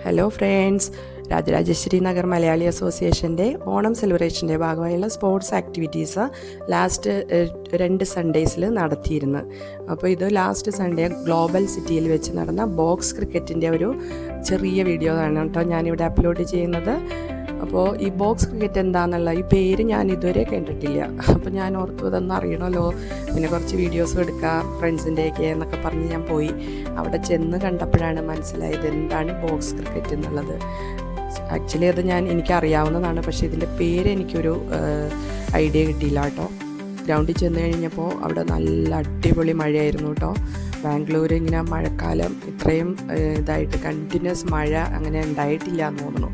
Hello friends, Rajarajeshwari Nagar Malayali അസോസിയേഷൻ്റെ ഓണം സെലിബ്രേഷൻ്റെ ഭാഗമായുള്ള sports activities last 2 സൺഡേസിൽ നടത്തിയിരുന്നു. അപ്പോൾ ഇത് ലാസ്റ്റ് സൺഡേ ഗ്ലോബൽ സിറ്റിയിൽ വെച്ച് നടന്ന ബോക്സ് ക്രിക്കറ്റിൻ്റെ ഒരു ചെറിയ വീഡിയോ ആണ് കേട്ടോ ഞാനിവിടെ അപ്ലോഡ് ചെയ്യുന്നത്. അപ്പോൾ ഈ ബോക്സ് ക്രിക്കറ്റ് എന്താണെന്നുള്ള ഈ പേര് ഞാൻ ഇതുവരെ കേട്ടിട്ടില്ല. അപ്പോൾ ഞാൻ ഓർത്തു ഇതൊന്നും അറിയണമല്ലോ, പിന്നെ കുറച്ച് വീഡിയോസും എടുക്കാം ഫ്രണ്ട്സിൻ്റെയൊക്കെ എന്നൊക്കെ പറഞ്ഞ് ഞാൻ പോയി. അവിടെ ചെന്ന് കണ്ടപ്പോഴാണ് മനസ്സിലായത് എന്താണ് ബോക്സ് ക്രിക്കറ്റ് എന്നുള്ളത്. ആക്ച്വലി അത് എനിക്കറിയാവുന്നതാണ്, പക്ഷേ ഇതിൻ്റെ പേര് എനിക്കൊരു ഐഡിയ കിട്ടിയില്ല കേട്ടോ. ഗ്രൗണ്ടിൽ ചെന്ന് കഴിഞ്ഞപ്പോൾ അവിടെ നല്ല അടിപൊളി മഴയായിരുന്നു കേട്ടോ. ബാംഗ്ലൂർ ഇങ്ങനെ മഴക്കാലം ഇത്രയും ഇതായിട്ട് കണ്ടിന്യൂസ് മഴ അങ്ങനെ ഉണ്ടായിട്ടില്ല എന്ന് തോന്നുന്നു.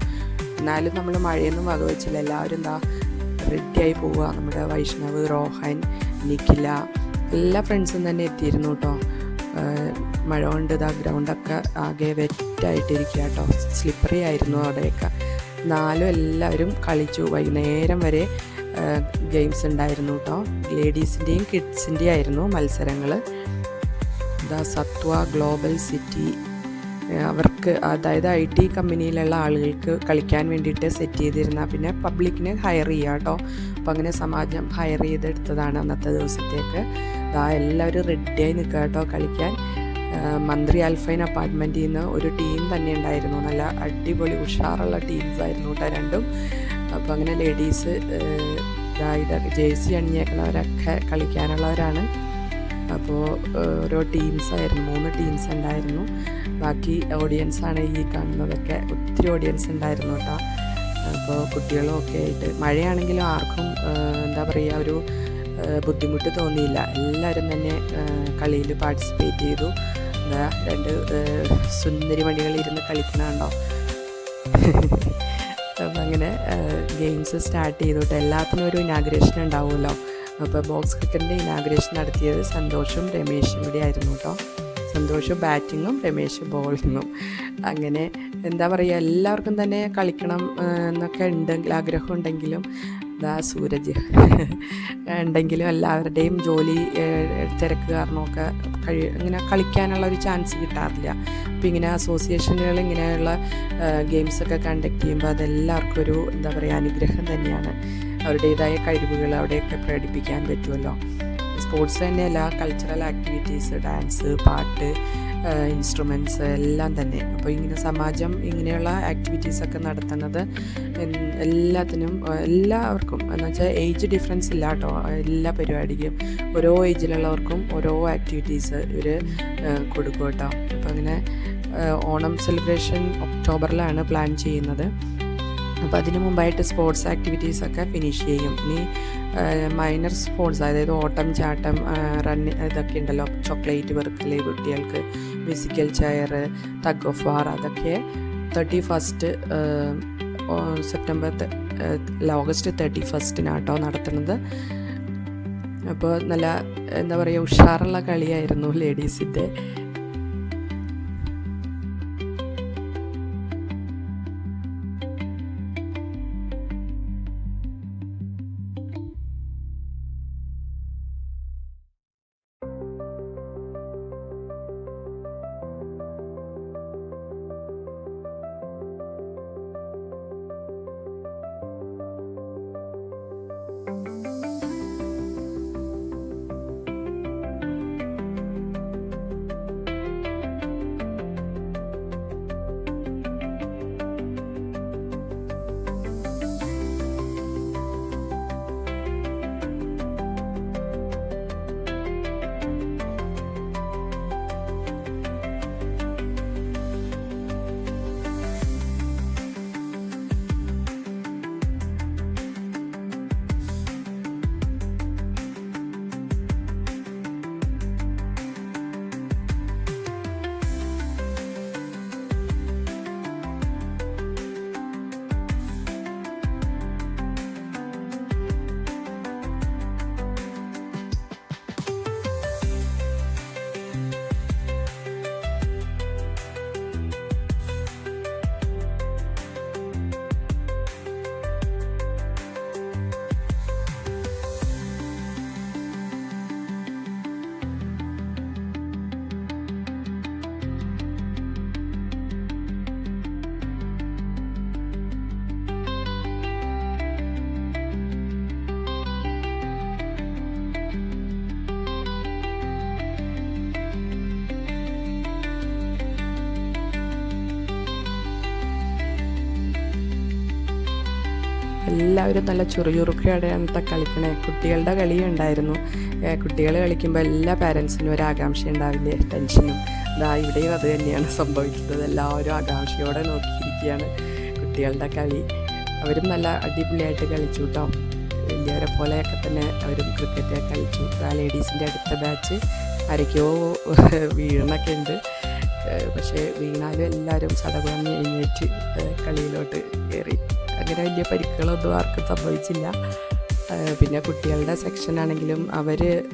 എന്നാലും നമ്മൾ മഴയൊന്നും വകവെച്ചില്ല. എല്ലാവരും എന്താ റെഡിയായി പോവുക. നമ്മുടെ വൈഷ്ണവ്, റോഹൻ, നിഖില എല്ലാ ഫ്രണ്ട്സും തന്നെ എത്തിയിരുന്നു കേട്ടോ. മഴ കൊണ്ട് ഇതാ ഗ്രൗണ്ടൊക്കെ ആകെ വെറ്റായിട്ടിരിക്കുക കേട്ടോ. സ്ലിപ്പറി ആയിരുന്നു അവിടെയൊക്കെ. എല്ലാവരും കളിച്ചു. വൈകുന്നേരം വരെ ഗെയിംസ് ഉണ്ടായിരുന്നു കേട്ടോ. ലേഡീസിൻ്റെയും കിഡ്സിൻ്റെയും ആയിരുന്നു മത്സരങ്ങൾ. ഇതാ സത്വ ഗ്ലോബൽ സിറ്റി അവർക്ക്, അതായത് IT കമ്പനിയിലുള്ള ആളുകൾക്ക് കളിക്കാൻ വേണ്ടിയിട്ട് സെറ്റ് ചെയ്തിരുന്ന, പിന്നെ പബ്ലിക്കിന് ഹയർ ചെയ്യുക കേട്ടോ. അപ്പോൾ അങ്ങനെ സമാജം ഹയർ ചെയ്തെടുത്തതാണ് അന്നത്തെ ദിവസത്തേക്ക്. എല്ലാവരും റെഡിയായി നിൽക്കുക കേട്ടോ കളിക്കാൻ. മന്ത്രി അൽഫൈൻ അപ്പാർട്ട്മെൻറ്റിൽ നിന്ന് ഒരു ടീം തന്നെ ഉണ്ടായിരുന്നു. നല്ല അടിപൊളി ഉഷാറുള്ള ടീംസായിരുന്നു കേട്ടോ രണ്ടും. അപ്പോൾ അങ്ങനെ ലേഡീസ് ഇതൊക്കെ ജേഴ്സി അണിഞ്ഞേക്കുന്നവരൊക്കെ കളിക്കാനുള്ളവരാണ്. അപ്പോൾ ഓരോ ടീംസായിരുന്നു, 3 ടീംസ് ഉണ്ടായിരുന്നു. ബാക്കി ഓഡിയൻസാണ് ഈ കാണുന്നതൊക്കെ. ഒത്തിരി ഓഡിയൻസ് ഉണ്ടായിരുന്നു കേട്ടോ. അപ്പോൾ കുട്ടികളും ഒക്കെ ആയിട്ട് മഴയാണെങ്കിലും ആർക്കും എന്താ പറയുക ഒരു ബുദ്ധിമുട്ട് തോന്നിയില്ല. എല്ലാവരും തന്നെ കളിയിൽ പാർട്ടിസിപ്പേറ്റ് ചെയ്തു. 2 സുന്ദരി മണികളിരുന്ന് കളിക്കണുണ്ടോ. അപ്പം അങ്ങനെ ഗെയിംസ് സ്റ്റാർട്ട് ചെയ്തു കേട്ടോ. എല്ലാത്തിനും ഒരു ഇനാഗ്രേഷൻ ഉണ്ടാവുമല്ലോ. അപ്പോൾ ബോക്സ് ക്രിക്കറ്റിൻ്റെ ഇനാഗ്രേഷൻ നടത്തിയത് സന്തോഷും രമേശും കൂടി ആയിരുന്നു കേട്ടോ. സന്തോഷ് ബാറ്റിങ്ങും രമേശ് ബോളിങ്ങും. അങ്ങനെ എന്താ പറയുക, എല്ലാവർക്കും തന്നെ കളിക്കണം എന്നൊക്കെ ആഗ്രഹം ഉണ്ടെങ്കിലും സൂരജ് ഉണ്ടെങ്കിലും എല്ലാവരുടെയും ജോലി തിരക്ക് കാരണമൊക്കെ ഇങ്ങനെ കളിക്കാനുള്ള ഒരു ചാൻസ് കിട്ടാറില്ല. അപ്പോൾ ഇങ്ങനെ അസോസിയേഷനുകൾ ഇങ്ങനെയുള്ള ഗെയിംസൊക്കെ കണ്ടക്ട് ചെയ്യുമ്പോൾ അതെല്ലാവർക്കും ഒരു എന്താ പറയുക അനുഗ്രഹം തന്നെയാണ്. അവരുടേതായ കഴിവുകൾ അവിടെയൊക്കെ പ്രകടിപ്പിക്കാൻ പറ്റുമല്ലോ. സ്പോർട്സ് തന്നെയല്ല, കൾച്ചറൽ ആക്ടിവിറ്റീസ്, ഡാൻസ്, പാട്ട്, ഇൻസ്ട്രുമെൻറ്റ്സ് എല്ലാം തന്നെ. അപ്പോൾ ഇങ്ങനെ സമാജം ഇങ്ങനെയുള്ള ആക്ടിവിറ്റീസൊക്കെ നടത്തുന്നത് എല്ലാവർക്കും എന്ന് വെച്ചാൽ ഏജ് ഡിഫറൻസ് ഇല്ല കേട്ടോ. എല്ലാ പരിപാടിക്കും ഓരോ ഏജിലുള്ളവർക്കും ഓരോ ആക്ടിവിറ്റീസ് ഇവർ കൊടുക്കും കേട്ടോ. അപ്പോൾ അങ്ങനെ ഓണം സെലിബ്രേഷൻ ഒക്ടോബറിലാണ് പ്ലാൻ ചെയ്യുന്നത്. അപ്പോൾ അതിന് മുമ്പായിട്ട് സ്പോർട്സ് ആക്ടിവിറ്റീസൊക്കെ ഫിനിഷ് ചെയ്യും. ഇനി മൈനർ സ്പോർട്സ്, അതായത് ഓട്ടം, ചാട്ടം, റണ്ണ് ഇതൊക്കെ ഉണ്ടല്ലോ, ചോക്ലേറ്റ് പെറുക്കൽ കുട്ടികൾക്ക്, മ്യൂസിക്കൽ ചെയർ, ടഗ് ഓഫ് വാർ, അതൊക്കെ 31 ഓഗസ്റ്റ് 31 നടത്തുന്നത്. അപ്പോൾ നല്ല എന്താ പറയുക ഉഷാറുള്ള കളിയായിരുന്നു ലേഡീസിൻ്റെ. എല്ലാവരും നല്ല ചുറുചുറുക്കോടെയാണ് കളിക്കണേ. കുട്ടികളുടെ കളിയും ഉണ്ടായിരുന്നു. കുട്ടികൾ കളിക്കുമ്പോൾ എല്ലാ പാരൻസിനും ഒരു ആകാംക്ഷ ഉണ്ടാവില്ലേ, ടെൻഷനും. ഇവിടെയും അത് തന്നെയാണ് സംഭവിക്കുന്നത്. എല്ലാവരും ആകാംക്ഷയോടെ നോക്കിയിരിക്കുകയാണ് കുട്ടികളുടെ കളി. അവരും നല്ല അടിപൊളിയായിട്ട് കളിച്ചു കേട്ടോ. വലിയവരെ പോലെയൊക്കെ തന്നെ അവരും ക്രിക്കറ്റ് കളിച്ചു. ലേഡീസിൻ്റെ അടുത്ത ബാച്ച് ആരൊക്കെയോ വീഴണൊക്കെ ഉണ്ട്. പക്ഷേ വീണാലും എല്ലാവരും സടകുടഞ്ഞ് എഴുന്നേറ്റ് കളിയിലോട്ട് കയറി. അങ്ങനെ വലിയ പരിക്കുകളൊന്നും ആർക്കും സംഭവിച്ചില്ല. പിന്നെ കുട്ടികളുടെ സെക്ഷനാണെങ്കിലും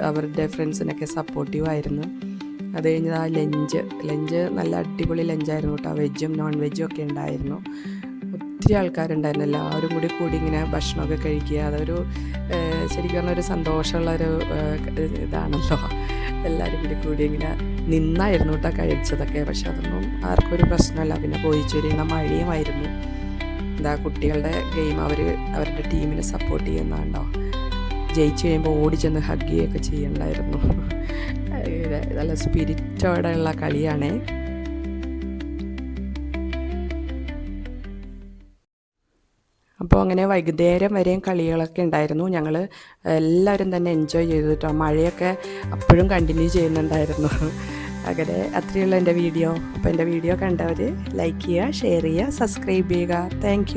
അവരുടെ ഫ്രണ്ട്സിനൊക്കെ സപ്പോർട്ടീവായിരുന്നു. അത് കഴിഞ്ഞ് ലഞ്ച് നല്ല അടിപൊളി ലഞ്ചായിരുന്നു കേട്ടോ. വെജും നോൺ വെജും ഒക്കെ ഉണ്ടായിരുന്നു. ഒത്തിരി ആൾക്കാരുണ്ടായിരുന്നു. എല്ലാവരും കൂടി ഇങ്ങനെ ഭക്ഷണമൊക്കെ കഴിക്കുക. അതൊരു ശരിക്കും പറഞ്ഞൊരു സന്തോഷമുള്ളൊരു ഇതാണല്ലോ. എല്ലാവരും കൂടി ഇങ്ങനെ നിന്നായിരുന്നു കേട്ടോ കഴിച്ചതൊക്കെ. പക്ഷെ അതൊന്നും ആർക്കും ഒരു പ്രശ്നമല്ല. പിന്നെ പോയി ചൊരിയണ മഴയുമായിരുന്നു. കുട്ടികളുടെ ഗെയിം അവരുടെ ടീമിനെ സപ്പോർട്ട് ചെയ്യുന്നതാണ്ടോ. ജയിച്ചു കഴിയുമ്പോൾ ഓടി ചെന്ന് ഹഗ് ചെയ്യുകയൊക്കെ ചെയ്യണ്ടായിരുന്നു. നല്ല സ്പിരിറ്റോടെയുള്ള കളിയാണേ. അപ്പോൾ അങ്ങനെ വൈകുന്നേരം വരെയും കളികളൊക്കെ ഉണ്ടായിരുന്നു. ഞങ്ങൾ എല്ലാവരും തന്നെ എൻജോയ് ചെയ്തു കേട്ടോ. മഴയൊക്കെ അപ്പോഴും കണ്ടിന്യൂ ചെയ്യുന്നുണ്ടായിരുന്നു. അങ്ങനെ അത്രയുള്ള എൻ്റെ വീഡിയോ. അപ്പോൾ എൻ്റെ വീഡിയോ കണ്ടവർ ലൈക്ക് ചെയ്യുക, ഷെയർ ചെയ്യുക, സബ്സ്ക്രൈബ് ചെയ്യുക. താങ്ക്